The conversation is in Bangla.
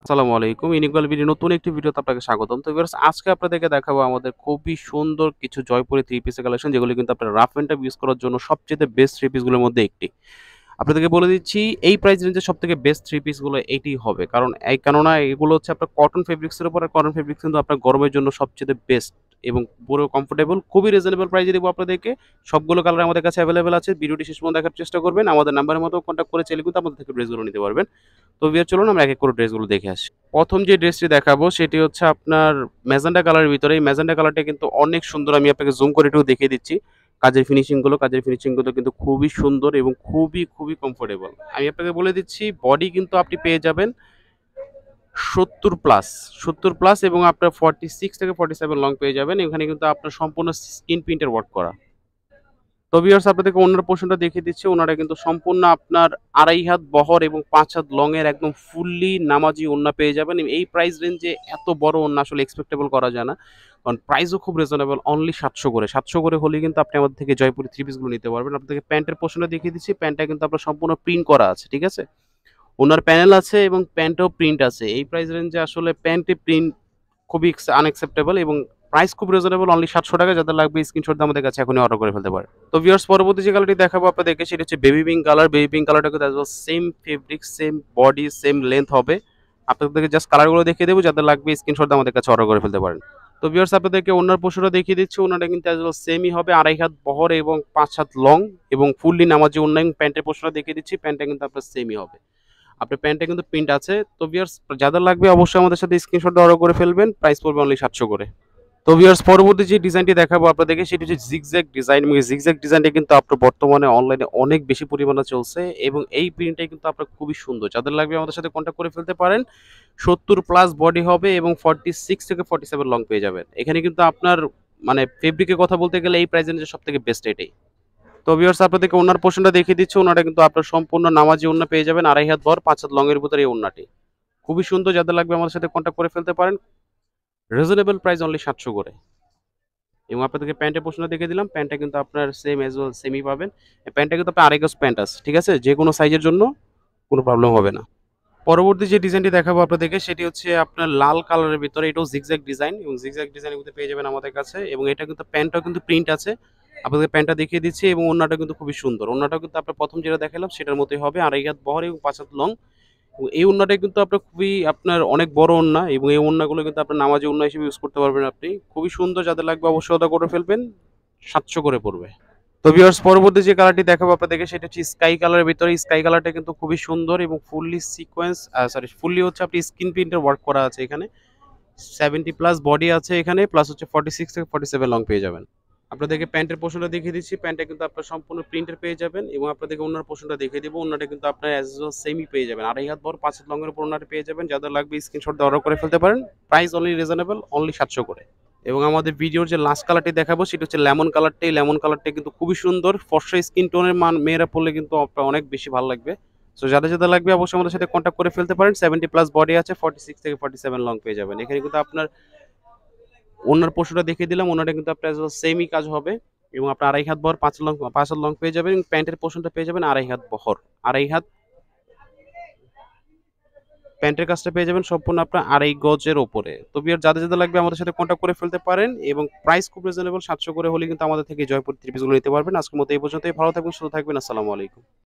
আসসালামু আলাইকুম। ইনিকবাল বিডির নতুন একটি ভিডিওতে আপনাকে স্বাগতম। তো ভিউয়ার্স আজকে আপনাদেরকে দেখাবো আমাদের খুবই সুন্দর কিছু জয়পুরি থ্রি পিসের কালেকশন যেগুলো কিন্তু আপনার রাফ অ্যান্ড টাফ ইউজ করার জন্য সবচাইতে বেস্ট থ্রি পিসগুলোর মধ্যে একটি। আপনাদেরকে বলে দিচ্ছি এই প্রাইস রেঞ্জের সবথেকে বেস্ট থ্রি পিসগুলো এটিই হবে। কেননা এগুলো হচ্ছে আপনার কটন ফেব্রিক্স এর উপর, আর কটন ফেব্রিক্স কিন্তু আপনার গরমের জন্য সবচাইতে বেস্ট এবং পুরো কমফোর্টেবল। খুবই রিজনেবল প্রাইসে দিব আপনাদেরকে। সবগুলো কালার আমাদের কাছে এভেলেবেল আছে। ভিডিওটি শেষ পর্যন্ত দেখার চেষ্টা করবেন। আমাদের নাম্বারের মতো কনট্যাক্ট করে চাইলে কিন্তু আমাদের থেকে ড্রেসগুলো নিতে পারবেন। তো ভিউয়ার চলুন আমরা এক এক করে ড্রেসগুলো দেখে আসি। ১ম যে ড্রেসটি দেখাবো সেটি হচ্ছে আপনার ম্যাজেন্টা কালারের ভিতরে। এই ম্যাজেন্টা কালারটা কিন্তু অনেক সুন্দর। আমি আপনাকে জুম করে একটু দেখিয়ে দিচ্ছি। কাজের ফিনিশিংগুলো কিন্তু খুবই সুন্দর এবং খুবই কমফোর্টেবল। আমি আপনাকে বলে দিচ্ছি বডি কিন্তু আপনি পেয়ে যাবেন ৭০ প্লাস এবং আপনার 46 থেকে 47 লং পেয়ে যাবেন। এখানে কিন্তু আপনার সম্পূর্ণ স্ক্রিন প্রিন্টের ওয়ার্ক করা। তো ভিউয়ার্স আপনাদেরকে ওনার পোরশনটা দেখিয়ে দিচ্ছি। ওনারা কিন্তু সম্পূর্ণ আপনার ২.৫ হাত বহর এবং ৫ হাত লং এর একদম ফুললি নামাজি ওড়না পেয়ে যাবেন। এই প্রাইস রেঞ্জে এত বড় ওড়না আসলে এক্সপেক্টেবল করা যায় না। কারণ প্রাইসও খুব রিজনেবল, অনলি ৭০০ করে। ৭০০ করে হলেই কিন্তু আপনি আমাদের থেকে জয়পুরি থ্রি পিসগুলো নিতে পারবেন। আপনাদেরকে প্যান্টের পোরশনটা দেখিয়ে দিচ্ছি। প্যান্টটা কিন্তু আপনার সম্পূর্ণ প্রিন্ট করা আছে, ঠিক আছে? ওনার প্যানেল আছে এবং প্যান্টেও প্রিন্ট আছে। এই প্রাইস রেঞ্জে আসলে প্যান্টে প্রিন্ট খুবই আনএক্সেপ্টেবল এবং প্রাইস খুব রিজনেবল, অনলি ৳৭০০। যাদের লাগবে স্ক্রিনশট দিয়ে আমাদের কাছে এখনই অর্ডার করে ফেলতে পারেন। তো ভিউয়ার্স পরবর্তী যে কালারটি দেখাবো আপনাদেরকে সেটা হচ্ছে baby pink colour. Baby pink কালারটা কিন্তু as well same fabric, same body, same length হবে। আপনাদেরকে জাস্ট কালারগুলো দেখিয়ে দেবো, যাদের লাগবে স্ক্রিনশট দিয়ে আমাদের কাছে অর্ডার করে ফেলতে পারেন। তো ভিউয়ার্স আপনাদেরকে ওড়নার পোরশনটা দেখিয়ে দিচ্ছি। ওড়নাটা কিন্তু অ্যাজ ওয়েল সেমই হবে, ২.৫ হাত বহর এবং ৫ হাত লং এবং ফুললি নামাজি ওড়না। এবং প্যান্টের পোরশনটা দেখিয়ে দিচ্ছি। প্যান্টটা কিন্তু আপনার সেমই হবে। আপনার প্যান্টটা কিন্তু প্রিন্ট আছে। তো ভিউয়ার্স যাদের লাগবে অবশ্যই আমাদের সাথে স্ক্রিনশট দিয়ে অর্ডার করে ফেলবেন। প্রাইস পড়বে অনলি ৭০০ করে। তো ভিউয়ার্স পরবর্তী যে ডিজাইনটি দেখাবো আপনাদেরকে সেটি হচ্ছে জিগজ্যাগ ডিজাইন। এবং এই জিগজ্যাগ ডিজাইনটা কিন্তু আপনার বর্তমানে অনলাইনে অনেক বেশি পরিমাণে চলছে এবং এই প্রিন্টটাই কিন্তু আপনার খুবই সুন্দর। যাদের লাগবে আমাদের সাথে কন্ট্যাক্ট করে ফেলতে পারেন। ৭০ প্লাস বডি হবে এবং 46 থেকে 47 লং পেয়ে যাবেন। এখানে কিন্তু আপনার মানে ফেব্রিকের কথা বলতে গেলে এই প্রাইস রেঞ্জের সবথেকে বেস্ট এটাই। তো ভিউয়ার্স আপনাদেরকে ওড়নার পোরশনটা দেখিয়ে দিচ্ছি। ওড়নাটা কিন্তু আপনার সম্পূর্ণ নামাজি ওড়না পেয়ে যাবেন, ২.৫ হাত বহর ৫ হাত লং এর ভিতরে এই ওড়নাটি। খুবই সুন্দর। যাদের লাগবে আমাদের সাথে কন্ট্যাক্ট করে ফেলতে পারেন। রিজনেবল প্রাইস অনলি ৭০০ করে। এবং আপনাদেরকে প্যান্টের পোরশনটা দেখিয়ে দিলাম। প্যান্টটা কিন্তু আপনার সেম অ্যাজ ওয়েল সেমই পাবেন। এই প্যান্টটা কিন্তু আপনার আড়াই গজ প্যান্ট আছে, ঠিক আছে? যেকোনো সাইজের জন্য কোনো প্রবলেম হবে না। পরবর্তী যে ডিজাইনটি দেখাবো আপনাদেরকে সেটি হচ্ছে আপনার লাল কালারের ভিতরে। এটাও জিগজ্যাগ ডিজাইন এবং জিগজ্যাগ ডিজাইনের মধ্যে পেয়ে যাবেন আমাদের কাছে। এবং এটা কিন্তু প্যান্টটাও কিন্তু প্রিন্ট আছে। আপনাদের প্যান্টটা দেখিয়ে দিচ্ছি এবং ওড়নাটা কিন্তু খুবই সুন্দর। ওড়নাটাও কিন্তু আপনার ১ম যেটা দেখালাম সেটার মতোই হবে, ২.৫ হাত বহর এবং ৫ হাত লং। এবং এই ওড়নাটা কিন্তু আপনার খুবই আপনার অনেক বড় ওড়না এবং এই ওড়নাগুলো কিন্তু আপনার নামাজি ওড়না হিসেবে ইউজ করতে পারবেন আপনি। খুবই সুন্দর। যাদের লাগবে অবশ্যই অর্ডার করে ফেলবেন। ৭০০ করে পড়বে। তো ভিউয়ার্স পরবর্তী যে কালারটি দেখাবো আপনাদেরকে সেটা হচ্ছে স্কাই কালারের ভিতরে। স্কাই কালারটা কিন্তু খুবই সুন্দর এবং ফুললি সিকোয়েন্স ফুললি হচ্ছে আপনি স্ক্রিন প্রিন্টের ওয়ার্ক করা আছে এখানে। 70 প্লাস বডি আছে এখানে, প্লাস হচ্ছে 46 থেকে 47 লং পেয়ে যাবেন। আপনাদেরকে প্যান্টের পোরশনটা দেখিয়ে দিচ্ছি। প্যান্টটা কিন্তু আপনার সম্পূর্ণ প্রিন্টের পেয়ে যাবেন এবং আপনাদেরকে ওড়নার পোরশনটা দেখিয়ে দিব। ওড়নাটা কিন্তু আপনার অ্যাজ ওয়েল সেমই পেয়ে যাবেন, ২.৫ হাত বহর ৫ হাত লং এর উপর ওড়নাটা পেয়ে যাবেন। যাদের লাগবে স্ক্রিনশট দিয়ে অর্ডার করে ফেলতে পারেন। প্রাইস অনলি রিজনেবল, অনলি ৭০০ করে। এবং আমাদের ভিডিওর যে লাস্ট কালারটি দেখাবো সেটা হচ্ছে লেমন কালারটাই। লেমন কালারটা কিন্তু খুবই সুন্দর। ফর্সা স্কিন টোনের মেয়েরা পড়লে কিন্তু আপনার অনেক বেশি ভালো লাগবে। সো যাদের লাগবে অবশ্যই আমাদের সাথে কন্ট্যাক্ট করে ফেলতে পারেন। 70 প্লাস বডি আছে, 46 থেকে 47 লং পেয়ে যাবেন। এখানে কিন্তু আপনার ওড়নার পোরশনটা দেখিয়ে দিলাম। ওড়নাটা কিন্তু আপনার সেমই কাজ হবে এবং আপনার ২.৫ হাত বহর ৫ হাত লং পেয়ে যাবেন। এবং প্যান্টের পোরশনটা পেয়ে যাবেন ২.৫ হাত বহর। ২.৫ হাত প্যান্টের কাজটা পেয়ে যাবেন সম্পূর্ণ আপনার ২.৫ গজের উপরে। তো ভিউয়ার যাদের লাগবে আমাদের সাথে কন্ট্যাক্ট করে ফেলতে পারেন এবং প্রাইস খুব রিজনেবল, ৭০০ করে হলে কিন্তু আমাদের থেকে জয়পুর থ্রি পিসগুলো নিতে পারবেন। আজকের মতো এই পর্যন্তই। ভালো থাকবেন, সুস্থ থাকবেন। আসসালামু আলাইকুম।